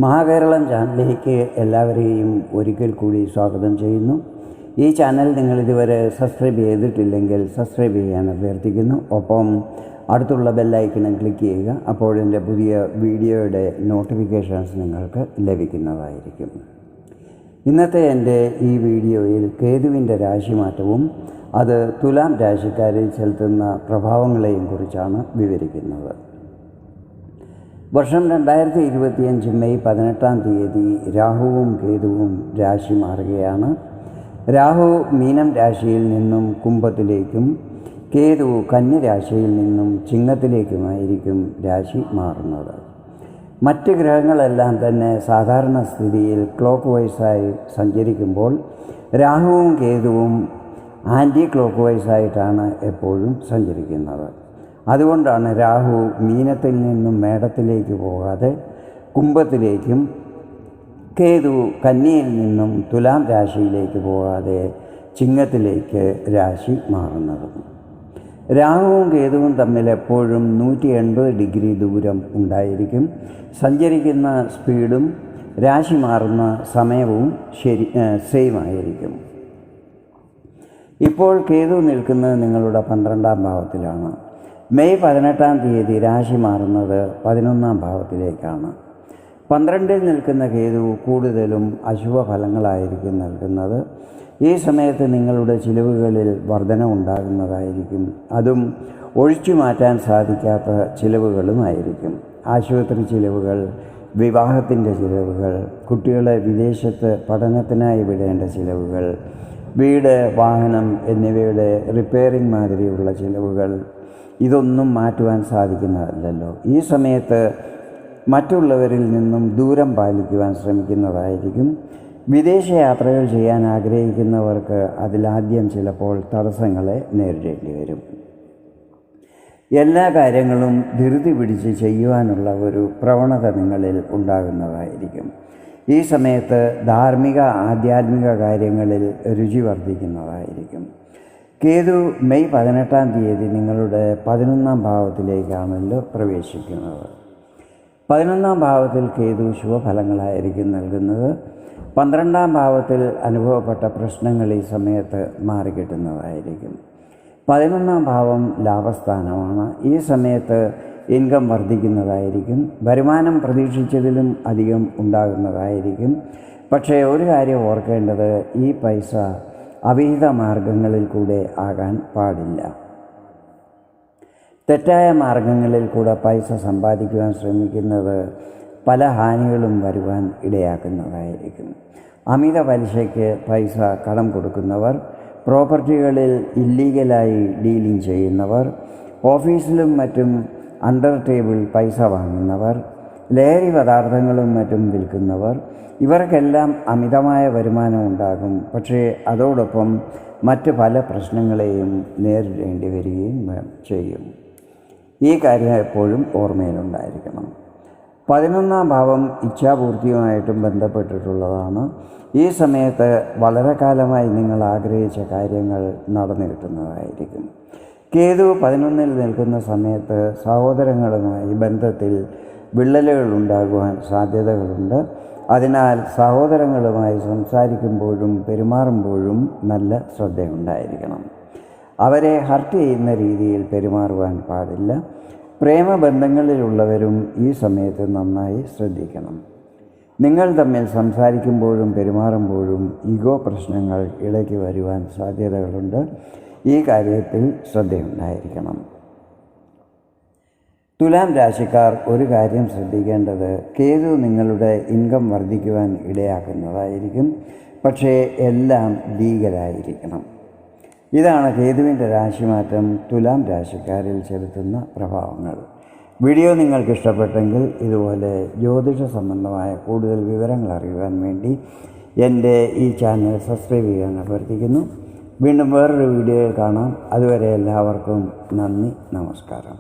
മഹാകേരളം ചാനലിലേക്ക് എല്ലാവരെയും ഒരിക്കൽ കൂടി സ്വാഗതം ചെയ്യുന്നു. ഈ ചാനൽ നിങ്ങൾ ഇതുവരെ സബ്സ്ക്രൈബ് ചെയ്തിട്ടില്ലെങ്കിൽ സബ്സ്ക്രൈബ് ചെയ്യാൻ അഭ്യർത്ഥിക്കുന്നു. ഒപ്പം അടുത്തുള്ള ബെല്ലൈക്കണും ക്ലിക്ക് ചെയ്യുക. അപ്പോൾ എൻ്റെ പുതിയ വീഡിയോയുടെ നോട്ടിഫിക്കേഷൻസ് നിങ്ങൾക്ക് ലഭിക്കുന്നതായിരിക്കും. ഇന്നത്തെ എൻ്റെ ഈ വീഡിയോയിൽ കേതുവിൻ്റെ രാശിമാറ്റവും അത് തുലാം രാശിക്കാരിൽ ചെലുത്തുന്ന പ്രഭാവങ്ങളെയും കുറിച്ചാണ് വിവരിക്കുന്നത്. വർഷം 2025 മെയ് 18 രാഹുവും കേതുവും രാശി മാറുകയാണ്. രാഹു മീനം രാശിയിൽ നിന്നും കുംഭത്തിലേക്കും കേതു കന്നി രാശിയിൽ നിന്നും ചിങ്ങത്തിലേക്കുമായിരിക്കും രാശി മാറുന്നത്. മറ്റ് ഗ്രഹങ്ങളെല്ലാം തന്നെ സാധാരണ സ്ഥിതിയിൽ ക്ലോക്ക് വൈസായി സഞ്ചരിക്കുമ്പോൾ രാഹുവും കേതുവും ആൻറ്റി ക്ലോക്ക് വൈസായിട്ടാണ് എപ്പോഴും സഞ്ചരിക്കുന്നത്. അതുകൊണ്ടാണ് രാഹു മീനത്തിൽ നിന്നും മേടത്തിലേക്ക് പോകാതെ കുംഭത്തിലേക്കും കേതു കന്നിയിൽ നിന്നും തുലാം രാശിയിലേക്ക് പോകാതെ ചിങ്ങത്തിലേക്ക് രാശി മാറുന്നത്. രാഹുവും കേതുവും തമ്മിൽ എപ്പോഴും 180 ഡിഗ്രി ദൂരം ഉണ്ടായിരിക്കും. സഞ്ചരിക്കുന്ന സ്പീഡും രാശി മാറുന്ന സമയവും സെയിം ആയിരിക്കും. ഇപ്പോൾ കേതു നിൽക്കുന്നത് നിങ്ങളുടെ 12ാം ഭാവത്തിലാണ്. മെയ് 18 രാശി മാറുന്നത് 11ാം ഭാവത്തിലേക്കാണ്. 12ൽ നിൽക്കുന്ന കേതു കൂടുതലും അശുഭ ഫലങ്ങളായിരിക്കും നൽകുന്നത്. ഈ സമയത്ത് നിങ്ങളുടെ ചിലവുകളിൽ വർധന ഉണ്ടാകുന്നതായിരിക്കും. അതും ഒഴിച്ചു മാറ്റാൻ സാധിക്കാത്ത ചിലവുകളുമായിരിക്കും. ആശുപത്രി ചിലവുകൾ, വിവാഹത്തിൻ്റെ ചിലവുകൾ, കുട്ടികളെ വിദേശത്ത് പഠനത്തിനായി വിടേണ്ട ചിലവുകൾ, വീട്, വാഹനം എന്നിവയുടെ റിപ്പയറിംഗ് മാതിരിയുള്ള ചിലവുകൾ, ഇതൊന്നും മാറ്റുവാൻ സാധിക്കുന്നതല്ലല്ലോ. ഈ സമയത്ത് മറ്റുള്ളവരിൽ നിന്നും ദൂരം പാലിക്കുവാൻ ശ്രമിക്കുന്നതായിരിക്കും. വിദേശ യാത്രകൾ ചെയ്യാൻ ആഗ്രഹിക്കുന്നവർക്ക് അതിലാദ്യം ചിലപ്പോൾ തടസ്സങ്ങളെ നേരിടേണ്ടി വരും. എല്ലാ കാര്യങ്ങളും ധൃതി പിടിച്ച് ചെയ്യുവാനുള്ള ഒരു പ്രവണത നിങ്ങളിൽ ഉണ്ടാകുന്നതായിരിക്കും. ഈ സമയത്ത് ധാർമ്മിക ആധ്യാത്മിക കാര്യങ്ങളിൽ രുചി വർദ്ധിക്കുന്നതായിരിക്കും. കേതു മെയ് 18 നിങ്ങളുടെ 11ാം ഭാവത്തിലേക്കാണല്ലോ പ്രവേശിക്കുന്നത്. 11ാം ഭാവത്തിൽ കേതു ശുഭഫലങ്ങളായിരിക്കും നൽകുന്നത്. 12ാം ഭാവത്തിൽ അനുഭവപ്പെട്ട പ്രശ്നങ്ങൾ ഈ സമയത്ത് മാറിക്കിട്ടുന്നതായിരിക്കും. 11ാം ഭാവം ലാഭസ്ഥാനമാണ്. ഈ സമയത്ത് ഇൻകം വർദ്ധിക്കുന്നതായിരിക്കും. വരുമാനം പ്രതീക്ഷിച്ചതിലും അധികം ഉണ്ടാകുന്നതായിരിക്കും. പക്ഷേ ഒരു കാര്യം ഓർക്കേണ്ടത്, ഈ പൈസ അവിഹിത മാർഗങ്ങളിൽ കൂടെ ആകാൻ പാടില്ല. തെറ്റായ മാർഗങ്ങളിൽ കൂടെ പൈസ സമ്പാദിക്കുവാൻ ശ്രമിക്കുന്നത് പല ഹാനികളും വരുവാൻ ഇടയാക്കുന്നതായിരിക്കും. അമിത പലിശയ്ക്ക് പൈസ കടം കൊടുക്കുന്നവർ, പ്രോപ്പർട്ടികളിൽ ഇല്ലീഗലായി ഡീലിംഗ് ചെയ്യുന്നവർ, ഓഫീസിലും മറ്റും അണ്ടർ ടേബിൾ പൈസ വാങ്ങുന്നവർ, ലഹരി പദാർത്ഥങ്ങളും മറ്റും വിൽക്കുന്നവർ, ഇവർക്കെല്ലാം അമിതമായ വരുമാനം ഉണ്ടാകും. പക്ഷേ അതോടൊപ്പം മറ്റ് പല പ്രശ്നങ്ങളെയും നേരിടേണ്ടി വരികയും ചെയ്യും. ഈ കാര്യം എപ്പോഴും ഓർമ്മയിലുണ്ടായിരിക്കണം. 11ാം ഭാവം ഇച്ഛാപൂർത്തിയുമായിട്ടും ബന്ധപ്പെട്ടിട്ടുള്ളതാണ്. ഈ സമയത്ത് വളരെ കാലമായി നിങ്ങൾ ആഗ്രഹിച്ച കാര്യങ്ങൾ നടന്നു കിട്ടുന്നതായിരിക്കും. കേതു 11ൽ നിൽക്കുന്ന സമയത്ത് സഹോദരങ്ങളുമായി ബന്ധത്തിൽ വിള്ളലുകൾ ഉണ്ടാകുവാൻ സാധ്യതകളുണ്ട്. അതിനാൽ സഹോദരങ്ങളുമായി സംസാരിക്കുമ്പോഴും പെരുമാറുമ്പോഴും നല്ല ശ്രദ്ധയുണ്ടായിരിക്കണം. അവരെ ഹർട്ട് ചെയ്യുന്ന രീതിയിൽ പെരുമാറുവാൻ പാടില്ല. പ്രേമബന്ധങ്ങളിലുള്ളവരും ഈ സമയത്ത് നന്നായി ശ്രദ്ധിക്കണം. നിങ്ങൾ തമ്മിൽ സംസാരിക്കുമ്പോഴും പെരുമാറുമ്പോഴും ഈഗോ പ്രശ്നങ്ങൾ ഇടയ്ക്ക് വരുവാൻ സാധ്യതകളുണ്ട്. ഈ കാര്യത്തിൽ ശ്രദ്ധയുണ്ടായിരിക്കണം. തുലാം രാശിക്കാർ ഒരു കാര്യം ശ്രദ്ധിക്കേണ്ടത്, കേതു നിങ്ങളുടെ ഇൻകം വർദ്ധിക്കുവാൻ ഇടയാക്കുന്നതായിരിക്കും. പക്ഷേ എല്ലാം ലീഗലായിരിക്കണം. ഇതാണ് കേതുവിൻ്റെ രാശിമാറ്റം തുലാം രാശിക്കാരിൽ ചെലുത്തുന്ന പ്രഭാവങ്ങൾ. വീഡിയോ നിങ്ങൾക്ക് ഇഷ്ടപ്പെട്ടെങ്കിൽ ഇതുപോലെ ജ്യോതിഷ സംബന്ധമായ കൂടുതൽ വിവരങ്ങൾ അറിയുവാൻ വേണ്ടി എൻ്റെ ഈ ചാനൽ സബ്സ്ക്രൈബ് ചെയ്യാൻ അഭ്യർത്ഥിക്കുന്നു. വീണ്ടും വേറൊരു വീഡിയോയിൽ കാണാം. അതുവരെ എല്ലാവർക്കും നന്ദി, നമസ്കാരം.